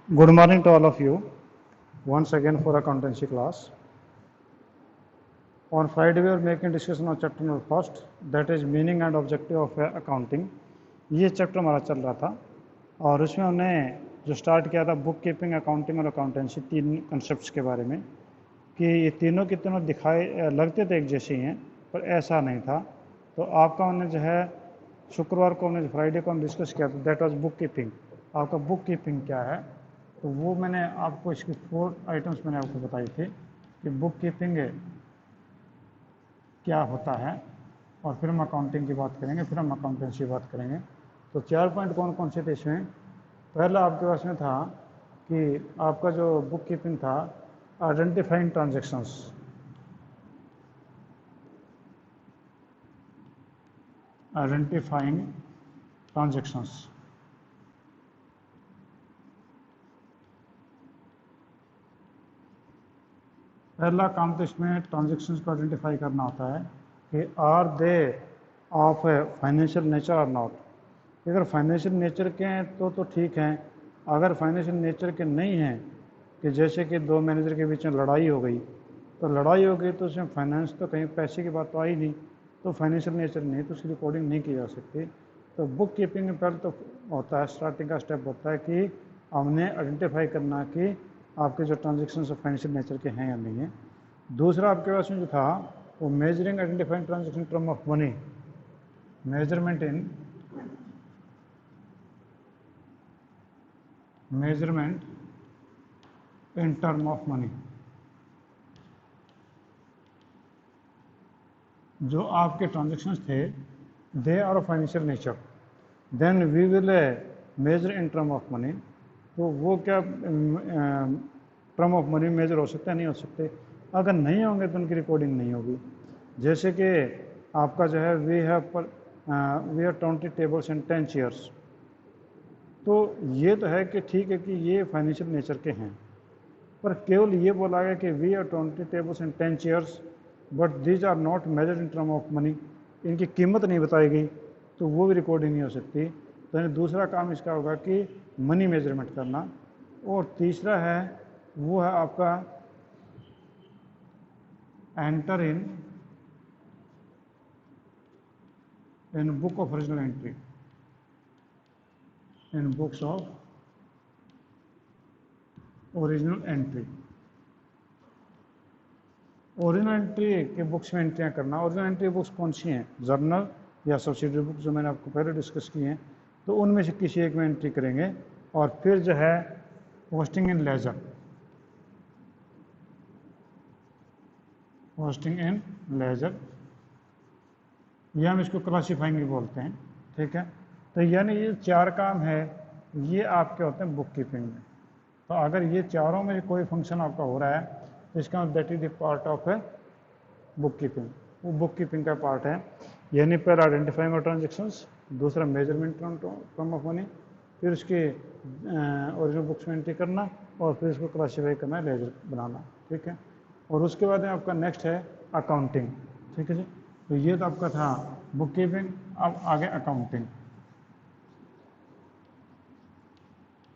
Good morning to all of you. Once again for accountancy class. On Friday we were making discussion on chapter number first, that is meaning and objective of accounting. ये chapter हमारा चल रहा था और उसमें हमने जो start किया था बुक कीपिंग, अकाउंटिंग और अकाउंटेंसी, तीन कंसेप्ट्स के बारे में कि ये तीनों के तीनों दिखाए लगते थे एक जैसे ही हैं, पर ऐसा नहीं था। तो आपका हमने जो है शुक्रवार को हमने फ्राइडे को हम डिस्कस किया था, दैट वाज बुक कीपिंग। आपका बुक कीपिंग क्या है, तो वो मैंने आपको इसकी 4 आइटम्स मैंने आपको बताई थी कि बुक कीपिंग क्या होता है, और फिर हम अकाउंटिंग की बात करेंगे, फिर हम अकाउंटेंसी की बात करेंगे। तो 4 पॉइंट कौन कौन से थे इसमें? पहला आपके पास में था कि आपका जो बुक कीपिंग था, आइडेंटिफाइंग ट्रांजेक्शन्स। आइडेंटिफाइंग ट्रांजेक्शन्स पहला काम तो इसमें ट्रांजेक्शन्स को आइडेंटिफाई करना होता है कि are they of financial nature और नॉट। अगर फाइनेंशियल नेचर के हैं तो ठीक हैं। अगर फाइनेंशियल नेचर के नहीं हैं, कि जैसे कि दो मैनेजर के बीच में लड़ाई हो गई, तो लड़ाई हो गई तो उसमें फाइनेंस तो कहीं पैसे की बात तो आई नहीं, तो फाइनेंशियल नेचर नहीं, तो उसकी रिकॉर्डिंग नहीं की जा सकती। तो बुक कीपिंग में पहले तो होता है, स्टार्टिंग का स्टेप होता है कि हमने आइडेंटिफाई करना कि आपके जो ट्रांजेक्शन फाइनेंशियल नेचर के हैं या नहीं है। दूसरा आपके पास में जो था वो measuring identifying transaction term of money, measurement in term of money. जो आपके ट्रांजेक्शन्स थे they are financial nature, then we will measure in term of money. तो वो क्या टर्म ऑफ मनी मेजर हो सकते हैं, नहीं हो सकते? अगर नहीं होंगे तो उनकी रिकॉर्डिंग नहीं होगी। जैसे कि आपका जो है we have 20 tables and 10 chairs, तो ये तो है कि ठीक है कि ये फाइनेंशियल नेचर के हैं, पर केवल ये बोला गया कि we have 20 tables and 10 chairs but these are not measured in term of money, इनकी कीमत नहीं बताई गई, तो वो भी रिकॉर्डिंग नहीं हो सकती। तो दूसरा काम इसका होगा कि मनी मेजरमेंट करना। और तीसरा है वो है आपका enter in book of original entry, in books of original entry. Original entry के बुक्स में एंट्रियाँ करना। ओरिजिनल एंट्री बुक्स कौन सी हैं? जर्नल या सब्सिडरी बुक, जो मैंने आपको पहले डिस्कस की हैं, तो उनमें से किसी एक में एंट्री करेंगे। और फिर जो है posting in ledger, posting in ledger, या हम इसको क्लासीफाइंग भी बोलते हैं, ठीक है। तो यानी ये 4 काम है, ये आपके होते हैं बुक कीपिंग में। तो अगर ये चारों में कोई फंक्शन आपका हो रहा है तो इसका that is the part of है बुक कीपिंग, वो बुक कीपिंग का पार्ट है। यानी पहला आइडेंटिफाइंग और ट्रांजेक्शन्स, दूसरा मेजरमेंट टर्म ऑफ मनी, फिर उसके ओरिजिनल बुक्स में एंट्री करना, और फिर इसको क्लासीफाई करना, लेजर बनाना, ठीक है। और उसके बाद में आपका नेक्स्ट है अकाउंटिंग, ठीक है जी। तो ये तो आपका था बुक कीपिंग। अब आगे अकाउंटिंग।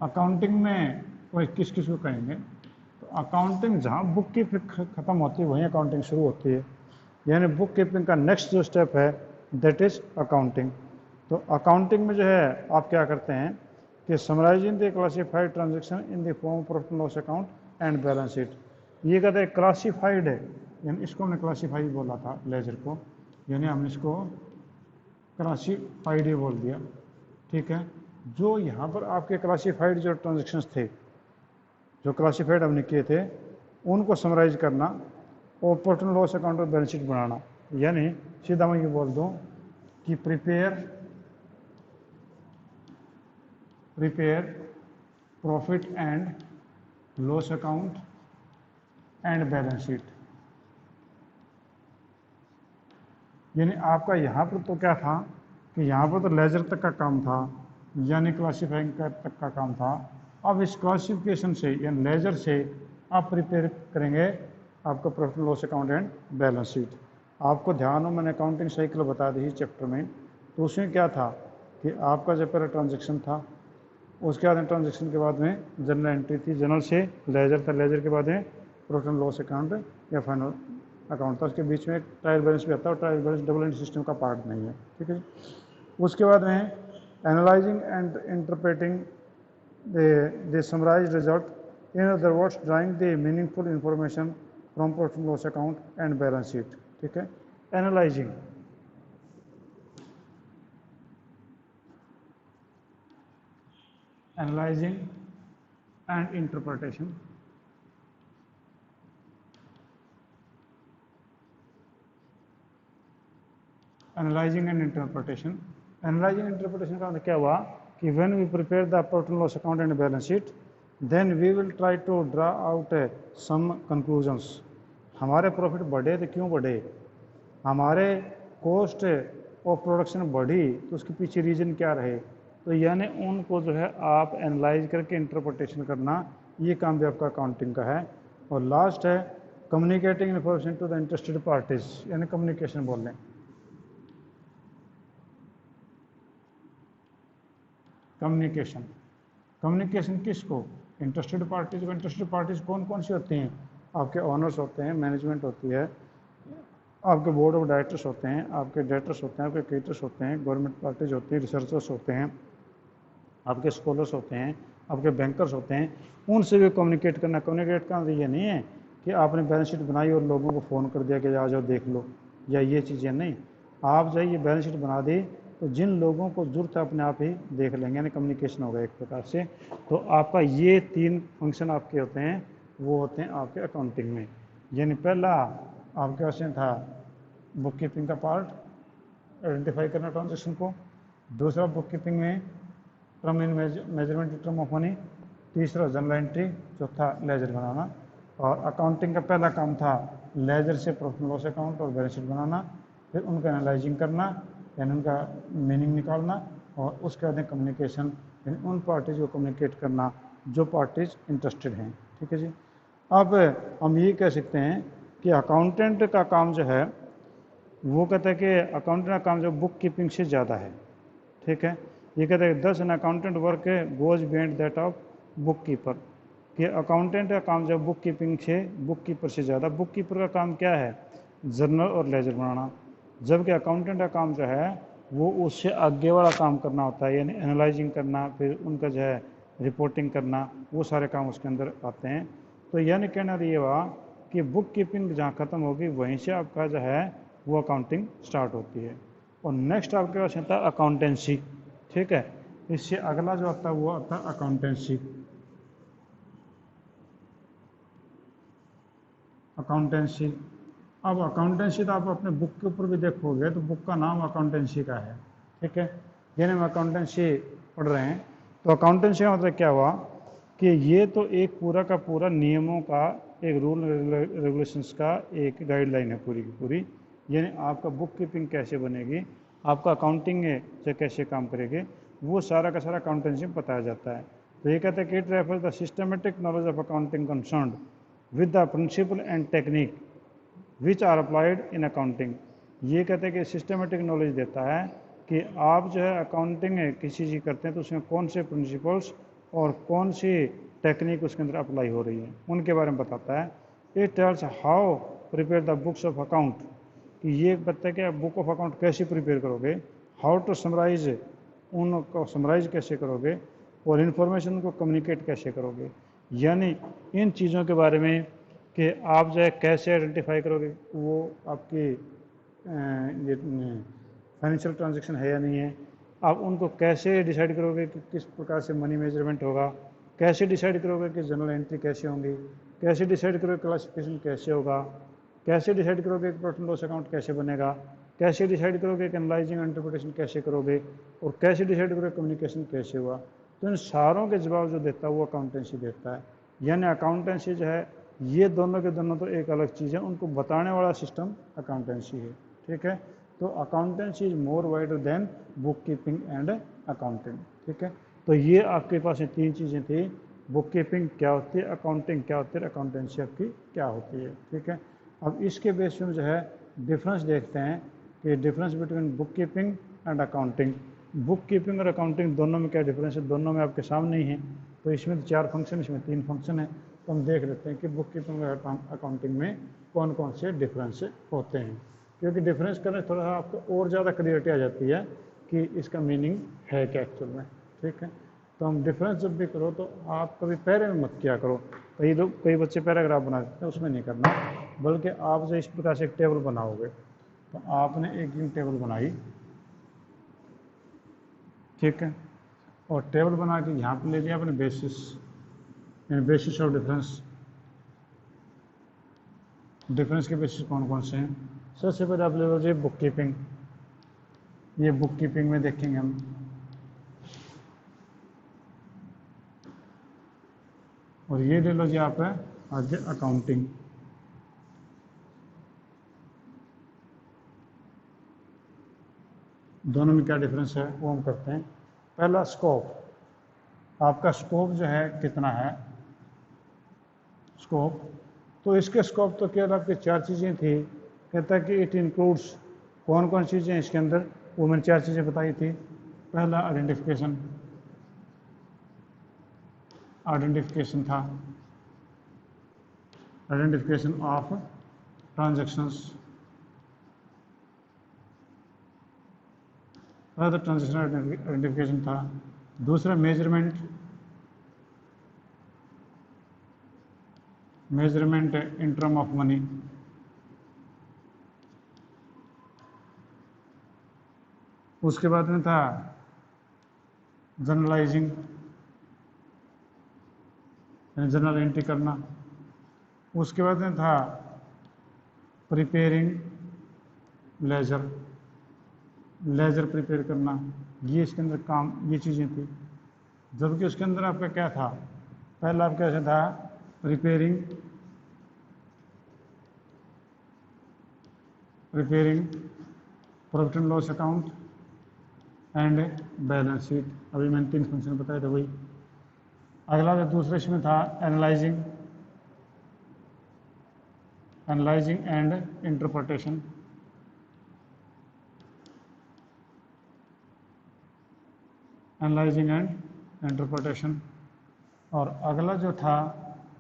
अकाउंटिंग में कोई किस किस को कहेंगे? तो अकाउंटिंग जहाँ बुक कीपिंग ख़त्म होती है वहीं अकाउंटिंग शुरू होती है। यानी बुक कीपिंग का नेक्स्ट जो स्टेप है दैट इज़ अकाउंटिंग। तो अकाउंटिंग में जो है आप क्या करते हैं कि summarising the classified transaction in the form profit and loss account and balance sheet. ये कहते हैं क्लासिफाइड है, यानी इसको हमने क्लासीफाई बोला था लेजर को, यानी हमने इसको क्लासीफाइड ही बोल दिया, ठीक है। जो यहाँ पर आपके क्लासीफाइड जो ट्रांजेक्शन्स थे, जो क्लासीफाइड हमने किए थे, उनको समराइज करना और प्रॉफिट एंड लॉस अकाउंट और बैलेंस शीट बनाना। यानी सीधा मैं ये बोल दूँ कि prepare profit and loss account and balance sheet. यानी आपका यहाँ पर तो क्या था कि यहाँ पर तो लेजर तक का काम था, यानी क्लासीफाइंग तक का काम था। अब इस क्लासिफिकेशन से या लेजर से आप प्रिपेयर करेंगे आपका profit and loss account and balance sheet. आपको ध्यान हो, मैंने अकाउंटिंग साइकिल बता दी चैप्टर में, तो उसमें क्या था कि आपका जो पहला ट्रांजेक्शन था उसके बाद ट्रांजेक्शन के बाद में जनरल एंट्री थी, जनरल से लेजर था, लेजर के बाद में प्रॉफिट एंड लॉस अकाउंट या फाइनल अकाउंट था। उसके बीच में एक ट्रायल बैलेंस भी आता है और trial balance double entry system का पार्ट नहीं है, ठीक है। उसके बाद में analysing and interpreting the summarise result, in other words drawing the meaningful information from profit and loss account and balance sheet, ठीक है। Analysing, analyzing and interpretation, analyzing and interpretation, analyzing and interpretation का मतलब क्या हुआ कि when we prepare the profit and loss account and balance sheet, then we will try to draw out some conclusions। हमारे profit बढ़े तो क्यों बढ़े, हमारे कॉस्ट ऑफ प्रोडक्शन बढ़ी तो उसके पीछे रीज़न क्या रहे, तो यानी उनको जो है आप एनालाइज करके इंटरप्रिटेशन करना, ये काम भी आपका अकाउंटिंग का है। और लास्ट है communicating information to the interested parties, यानी कम्युनिकेशन बोल लें। कम्युनिकेशन, कम्युनिकेशन किसको, इंटरेस्टेड पार्टीज को। इंटरेस्टेड पार्टीज कौन कौन सी होती हैं, आपके ऑनर्स होते हैं, मैनेजमेंट होती है, आपके बोर्ड ऑफ डायरेक्टर्स होते हैं, आपके डायरेक्टर्स होते हैं, आपके क्रिएटर्स होते हैं, गवर्नमेंट पार्टीज होती हैं, रिसर्चर्स होते हैं, आपके स्कॉलर्स होते हैं, आपके बैंकर्स होते हैं, उनसे भी कम्युनिकेट करना। कम्युनिकेट का ये नहीं है कि आपने बैलेंस शीट बनाई और लोगों को फ़ोन कर दिया कि आ जाओ देख लो, या ये चीज़ें नहीं। आप जाइए बैलेंस शीट बना दी तो जिन लोगों को ज़रूरत है अपने आप ही देख लेंगे, यानी कम्युनिकेशन होगा एक प्रकार से। तो आपका ये 3 फंक्शन आपके होते हैं, वो होते हैं आपके अकाउंटिंग में। यानी पहला आपके पास था बुक कीपिंग का पार्ट, आइडेंटिफाई करना ट्रांजेक्शन को। दूसरा बुक कीपिंग में term in measurement term of money, तीसरा जनरल एंट्री, चौथा लेजर बनाना। और अकाउंटिंग का पहला काम था लेजर से प्रॉफिट एंड लॉस अकाउंट और बैलेंस शीट बनाना, फिर उनका एनालाइजिंग करना यानी उनका मीनिंग निकालना, और उसके बाद कम्युनिकेशन यानी उन पार्टीज को कम्युनिकेट करना जो पार्टीज इंटरेस्टेड हैं, ठीक है जी। अब हम ये कह सकते हैं कि अकाउंटेंट का काम जो है वो कहते हैं कि अकाउंटेंट का काम जो बुक कीपिंग से ज़्यादा है, ठीक है। ये कहते हैं 10 an accountant work goes beyond that of book keeper, कि अकाउंटेंट का काम जो बुक कीपिंग से, बुक कीपर से ज़्यादा। बुक कीपर का काम क्या है, जर्नल और लेजर बनाना, जबकि अकाउंटेंट का काम जो है वो उससे आगे वाला काम करना होता है, यानी एनालाइजिंग करना, फिर उनका जो है रिपोर्टिंग करना, वो सारे काम उसके अंदर आते हैं। तो यानी कहना ये हुआ कि बुक कीपिंग जहाँ ख़त्म होगी वहीं से आपका जो है वो अकाउंटिंग स्टार्ट होती है। और नेक्स्ट आपके पास आता है अकाउंटेंसी, ठीक है। इससे अगला जो आता है वो आता है अकाउंटेंसी। अकाउंटेंसी, अब अकाउंटेंसी तो आप अपने बुक के ऊपर भी देखोगे तो बुक का नाम अकाउंटेंसी का है, ठीक है। यानी हम अकाउंटेंसी पढ़ रहे हैं, तो अकाउंटेंसी का मतलब क्या हुआ कि ये तो एक पूरा का पूरा नियमों का, एक रूल रेगुलेशंस का एक गाइडलाइन है पूरी की पूरी। यानी आपका बुक कीपिंग कैसे बनेगी, आपका अकाउंटिंग से कैसे काम करेगी, वो सारा का सारा अकाउंटेंसी में बताया जाता है। तो ये कहते हैं कि it refers the systematic knowledge of accounting concerned with the principle and technique which are applied in accounting. ये कहते हैं कि सिस्टमेटिक नॉलेज देता है कि आप जो है अकाउंटिंग किसी चीज़ करते हैं तो उसमें कौन से प्रिंसिपल्स और कौन सी टेक्निक उसके अंदर अप्लाई हो रही है उनके बारे में बताता है। It tells how prepare the books of account, कि ये बताता है कि आप बुक ऑफ अकाउंट कैसे प्रिपेयर करोगे, हाउ टू समराइज, उनको समराइज कैसे करोगे, और इन्फॉर्मेशन को कम्युनिकेट कैसे करोगे। यानी इन चीज़ों के बारे में कि आप जो है कैसे आइडेंटिफाई करोगे वो आपकी ये फाइनेंशियल ट्रांजैक्शन है या नहीं है, आप उनको कैसे डिसाइड करोगे कि किस प्रकार से मनी मेजरमेंट होगा, कैसे डिसाइड करोगे कि जनरल एंट्री कैसे होंगी, कैसे डिसाइड करोगे क्लासिफिकेशन कैसे होगा, कैसे डिसाइड करोगे कि प्रॉफिट एंड लॉस अकाउंट कैसे बनेगा, कैसे डिसाइड करोगे कि एनालाइजिंग एंड इंटरप्रिटेशन कैसे करोगे, और कैसे डिसाइड करोगे कम्युनिकेशन कैसे हुआ। तो इन सारों के जवाब जो देता है वो अकाउंटेंसी देता है। यानी अकाउंटेंसी जो है ये दोनों के दोनों तो एक अलग चीज़ है, उनको बताने वाला सिस्टम अकाउंटेंसी है, ठीक है। तो accountancy is more wider than book keeping and accounting, ठीक है। तो ये आपके पास 3 चीज़ें थी, बुक कीपिंग क्या होती है, अकाउंटिंग क्या होती है, अकाउंटेंसी आपकी क्या होती है, ठीक है। अब इसके बेस में जो है डिफरेंस देखते हैं कि difference between book keeping and accounting. Book keeping और अकाउंटिंग दोनों में क्या डिफरेंस है, दोनों में आपके सामने ही है। तो इसमें 4 फंक्शन, इसमें 3 फंक्शन है। तो हम देख लेते हैं कि बुक कीपिंग और अकाउंटिंग में कौन कौन से डिफरेंस होते हैं, क्योंकि डिफरेंस करने से थोड़ा सा आपको और ज़्यादा क्लियरिटी आ जाती है कि इसका मीनिंग है क्या एक्चुअल में। ठीक है, तो हम डिफरेंस जब भी करो तो आप कभी पैरे में मत किया करो। कई बच्चे पैराग्राफ बना देते हैं, उसमें नहीं करना, बल्कि आप जो इस प्रकार से एक टेबल बनाओगे, तो आपने एक यूं टेबल बनाई, ठीक है, और टेबल बना के यहाँ पे ले लिया अपने basis, basis of difference. Difference के बेसिस कौन कौन से हैं? सबसे पहले आप ले लीजिए बुक कीपिंग। ये बुक कीपिंग में देखेंगे हम, और ये ले लो जी आप है आगे अकाउंटिंग। दोनों में क्या डिफरेंस है वो हम करते हैं। पहला स्कोप, आपका स्कोप जो है कितना है, स्कोप। तो इसके स्कोप तो केवल आपकी 4 चीज़ें थी, कहता है कि इट इंक्लूड्स, कौन कौन चीज़ें इसके अंदर, वो मैंने 4 चीज़ें बताई थी। पहला आइडेंटिफिकेशन, आइडेंटिफिकेशन था, आइडेंटिफिकेशन ऑफ ट्रांजैक्शंस, पहला ट्रांजैक्शन आइडेंटिफिकेशन था। दूसरा measurement, measurement in term of money. उसके बाद में था जर्नलाइजिंग, जर्नल एंट्री करना। उसके बाद में था प्रिपेयरिंग लेजर, लेजर प्रिपेयर करना। ये इसके अंदर काम, ये चीज़ें थी। जबकि उसके अंदर आपका क्या था, पहला आपका ऐसा था preparing, preparing profit and loss account and balance sheet. अभी मैंने 3 फंक्शन बताए थे वही। अगला जो दूसरे इसमें था analysing, analysing and interpretation. Analysing and interpretation. और अगला जो था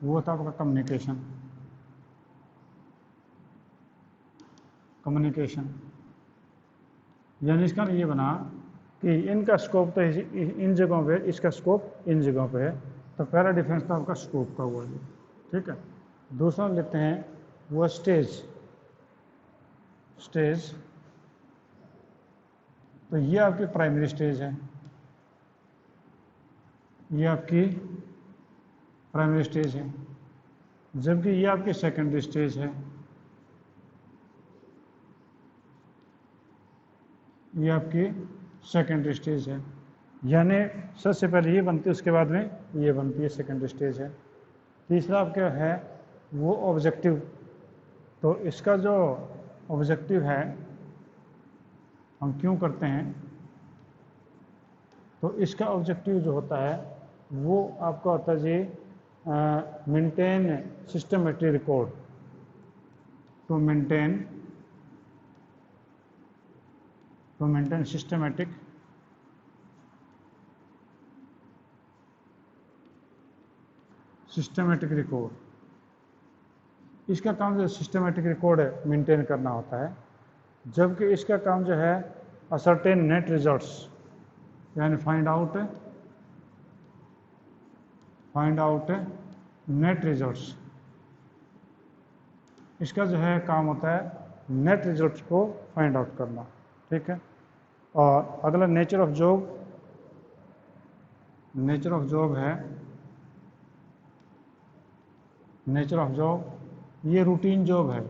वो था आपका कम्युनिकेशन, कम्युनिकेशन। यानी इसका ये बना कि इनका स्कोप तो इन जगहों पे, इसका स्कोप इन जगहों पे है। तो पहला डिफरेंस था आपका स्कोप का हुआ, ठीक है। दूसरा लेते हैं वो स्टेज, स्टेज। तो ये आपकी प्राइमरी स्टेज है, ये आपकी प्राइमरी स्टेज है, जबकि ये आपकी सेकेंडरी स्टेज है, ये आपकी सेकेंडरी स्टेज है। यानी सबसे पहले ये बनती है, उसके बाद में ये बनती है, सेकेंडरी स्टेज है। तीसरा आपका है वो ऑब्जेक्टिव। तो इसका जो ऑब्जेक्टिव है, हम क्यों करते हैं, तो इसका ऑब्जेक्टिव जो होता है वो आपका होता है जी maintain systematic record, to maintain systematic record. इसका काम जो सिस्टमेटिक रिकॉर्ड मेंटेन करना होता है, जबकि इसका काम जो है असर्टेन नेट रिजल्ट्स, यानी फाइंड आउट नेट रिजल्ट्स। इसका जो है काम होता है नेट रिजल्ट्स को फाइंड आउट करना, ठीक है। और अगला nature of job, nature of job है, नेचर ऑफ जॉब ये रूटीन जॉब है,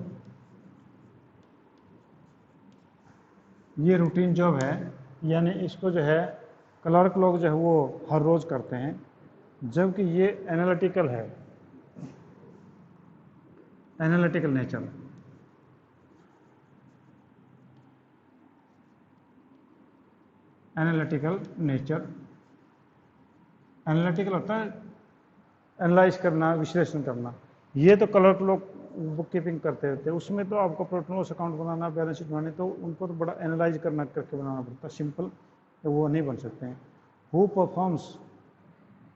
ये रूटीन जॉब है। यानी इसको जो है क्लर्क लोग जो है वो हर रोज़ करते हैं, जबकि ये एनालिटिकल है, analytical nature. Analytical nature, analytical होता है एनालाइज करना, विश्लेषण करना। ये तो क्लर्क लोग बुक कीपिंग करते रहते हैं, उसमें तो आपको profit and loss account banana, balance sheet बनानी, तो उनको तो बड़ा एनालाइज करना करके बनाना पड़ता है। सिंपल तो वो नहीं बन सकते हैं। हु परफॉर्म्स,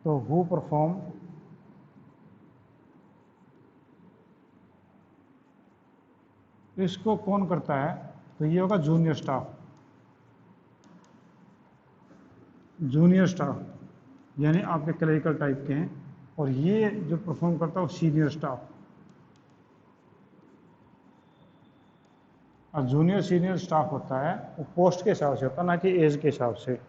तो हु परफॉर्म, इसको कौन करता है, तो ये होगा जूनियर स्टाफ। जूनियर स्टाफ यानी आपके क्लरिकल टाइप के हैं, और ये जो परफॉर्म करता है वो सीनियर स्टाफ। और जूनियर सीनियर स्टाफ होता है वो पोस्ट के हिसाब से होता है, ना कि एज के हिसाब से।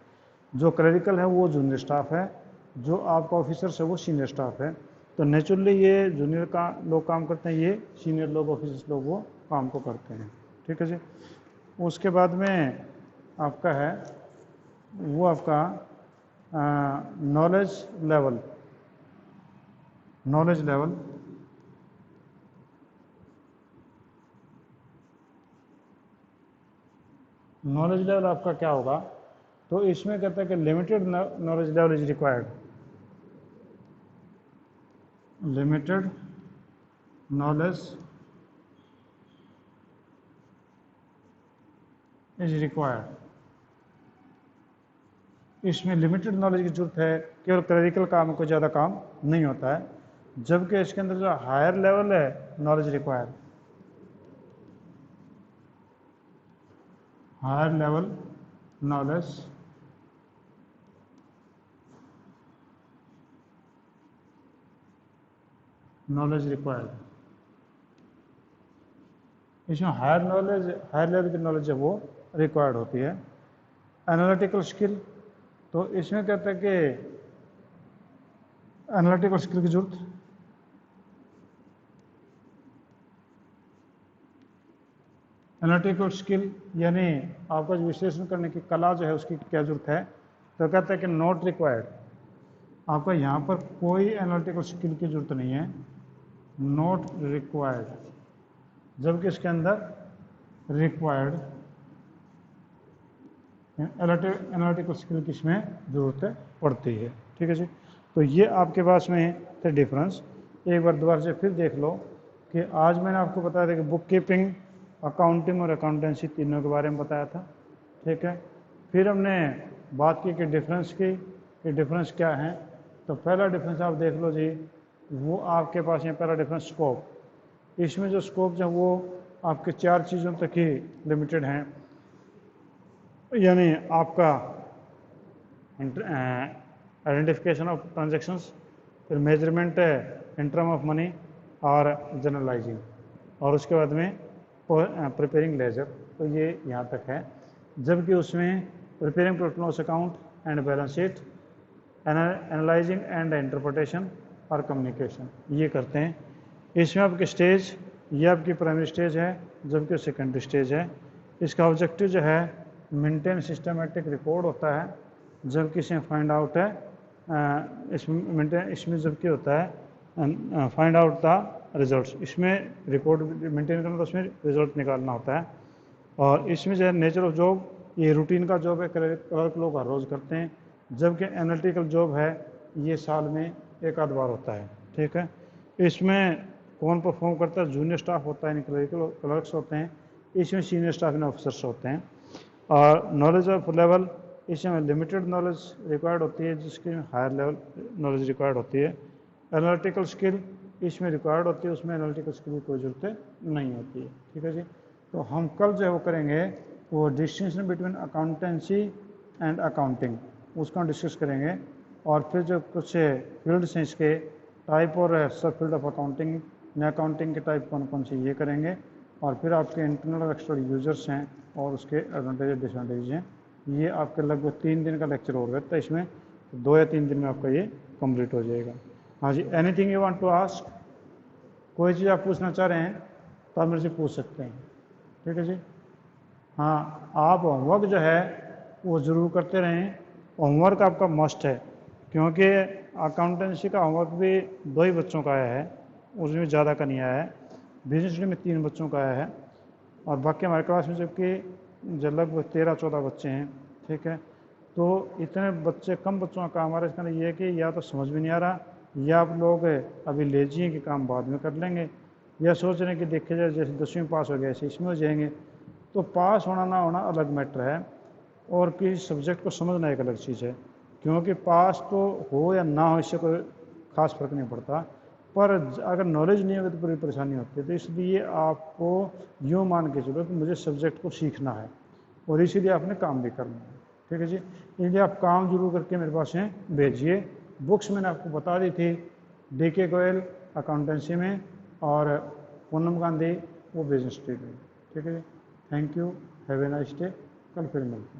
जो क्लरिकल है वो जूनियर स्टाफ है, जो आपका ऑफिसर है वो सीनियर स्टाफ है। तो नेचुरली ये जूनियर का लोग काम करते हैं, ये सीनियर लोग ऑफिसर्स लोग वो काम को करते हैं। ठीक है जी। उसके बाद में आपका है वो आपका knowledge level. Knowledge level knowledge level आपका क्या होगा, तो इसमें कहता है कि limited knowledge level is required. Limited knowledge is required. इसमें लिमिटेड नॉलेज की जरूरत है, केवल क्लरिकल काम को ज़्यादा काम नहीं होता है। जबकि इसके अंदर जो हायर लेवल है knowledge required, higher level knowledge required. इसमें हायर लेवल की नॉलेज है वो रिक्वायर्ड होती है। एनालिटिकल स्किल, तो इसमें कहते हैं कि एनालिटिकल स्किल की जरूरत, एनालिटिकल स्किल यानी आपका जो विश्लेषण करने की कला जो है उसकी क्या जरूरत है, तो कहता है कि नॉट रिक्वायर्ड। आपका यहाँ पर कोई एनालिटिकल स्किल की जरूरत नहीं है, नॉट रिक्वायर्ड। जबकि इसके अंदर रिक्वायर्ड एनालिटिकल स्किल की इसमें जरूरत पड़ती है। ठीक है जी। तो ये आपके पास में थे डिफरेंस। एक बार दोबारा से फिर देख लो कि आज मैंने आपको बताया था कि बुक कीपिंग, अकाउंटिंग और अकाउंटेंसी तीनों के बारे में बताया था। ठीक है। फिर हमने बात की कि डिफरेंस की, कि डिफरेंस क्या है। तो पहला डिफरेंस आप देख लो जी, वो आपके पास है पहला डिफरेंस स्कोप। इसमें जो स्कोप है वो आपके 4 चीज़ों तक ही लिमिटेड हैं, यानी आपका आइडेंटिफिकेशन ऑफ ट्रांजैक्शंस, फिर मेजरमेंट है इन टर्म ऑफ मनी और जनरलाइजिंग, और उसके बाद में प्रिपेयरिंग लेजर। तो ये यहाँ तक है। जबकि उसमें preparing profit and loss account and balance sheet, analysing and interpretation और कम्युनिकेशन ये करते हैं। इसमें आपकी स्टेज, ये आपकी प्राइमरी स्टेज है, जबकि सेकेंडरी स्टेज है। इसका ऑब्जेक्टिव जो है मेंटेन सिस्टमेटिक रिकॉर्ड होता है, जबकि इसमें फाइंड आउट है इसमें जबकि होता है फाइंड आउट द रिजल्ट्स। इसमें रिकॉर्ड मेंटेन करना, तो उसमें रिजल्ट निकालना होता है। और इसमें जो है नेचर ऑफ जॉब, ये रूटीन का जॉब है, क्लर्क लोग हर रोज़ करते हैं। जबकि एनालिटिकल जॉब है ये साल में एक आध बार होता है। ठीक है। इसमें कौन परफॉर्म करता है, जूनियर स्टाफ होता है, क्लरिकल क्लर्क्स होते हैं। इसमें सीनियर स्टाफ एंड ऑफिसर्स होते हैं। और नॉलेज ऑफ लेवल, इसमें लिमिटेड नॉलेज रिक्वायर्ड होती है, जिसकी हायर लेवल नॉलेज रिक्वायर्ड होती है। एनालिटिकल स्किल इसमें रिक्वायर्ड होती है, उसमें एनालिटिकल स्किल की कोई ज़रूरत नहीं होती है। ठीक है जी। तो हम कल जो है वो करेंगे वो distinction between accountancy and accounting, उसका डिस्कस करेंगे। और फिर जो कुछ फील्ड्स हैं इसके टाइप और सब फील्ड ऑफ अकाउंटिंग, अकाउंटिंग के टाइप कौन कौन से ये करेंगे। और फिर आपके इंटरनल और एक्सटर्नल यूजर्स हैं और उसके एडवांटेज डिसएडवांटेज हैं। ये आपके लगभग 3 दिन का लेक्चर हो गया था, इसमें 2 या 3 दिन में आपका ये कंप्लीट हो जाएगा। हाँ जी, anything you want to ask, कोई चीज़ आप पूछना चाह रहे हैं तो आप मेरे से पूछ सकते हैं। ठीक है जी। हाँ, आप होमवर्क जो है वो ज़रूर करते रहें। होमवर्क आपका मस्ट है, क्योंकि अकाउंटेंसी का होमवर्क भी 2 ही बच्चों का आया है, उसमें ज़्यादा का नहीं आया है। बिजनेस स्टडी में 3 बच्चों का आया है, और बाकी हमारे क्लास में जबकि जो लगभग 13-14 बच्चे हैं। ठीक है। तो इतने बच्चे, कम बच्चों का काम आ रहा है, इसका ये है कि या तो समझ में नहीं आ रहा, या आप लोग अभी लेजी हैं कि काम बाद में कर लेंगे, या सोच रहे हैं कि देखे जाए जैसे 10वीं पास हो गया ऐसे इसमें हो जाएंगे। तो पास होना ना होना अलग मैटर है, और किसी सब्जेक्ट को समझना एक अलग चीज़ है। क्योंकि पास तो हो या ना हो इससे कोई खास फर्क नहीं पड़ता, पर अगर नॉलेज नहीं होगी तो बड़ी परेशानी होती है। तो इसलिए आपको यूँ मान के चलो कि मुझे सब्जेक्ट को सीखना है और इसीलिए आपने काम भी करना है। ठीक है जी, इसलिए आप काम जरूर करके मेरे पास हैं भेजिए। बुक्स मैंने आपको बता दी थी, DK गोयल अकाउंटेंसी में, और पूनम गांधी वो बिजनेस स्टडी में। ठीक है जी, thank you, have a nice day. कल फिर मिलते हैं।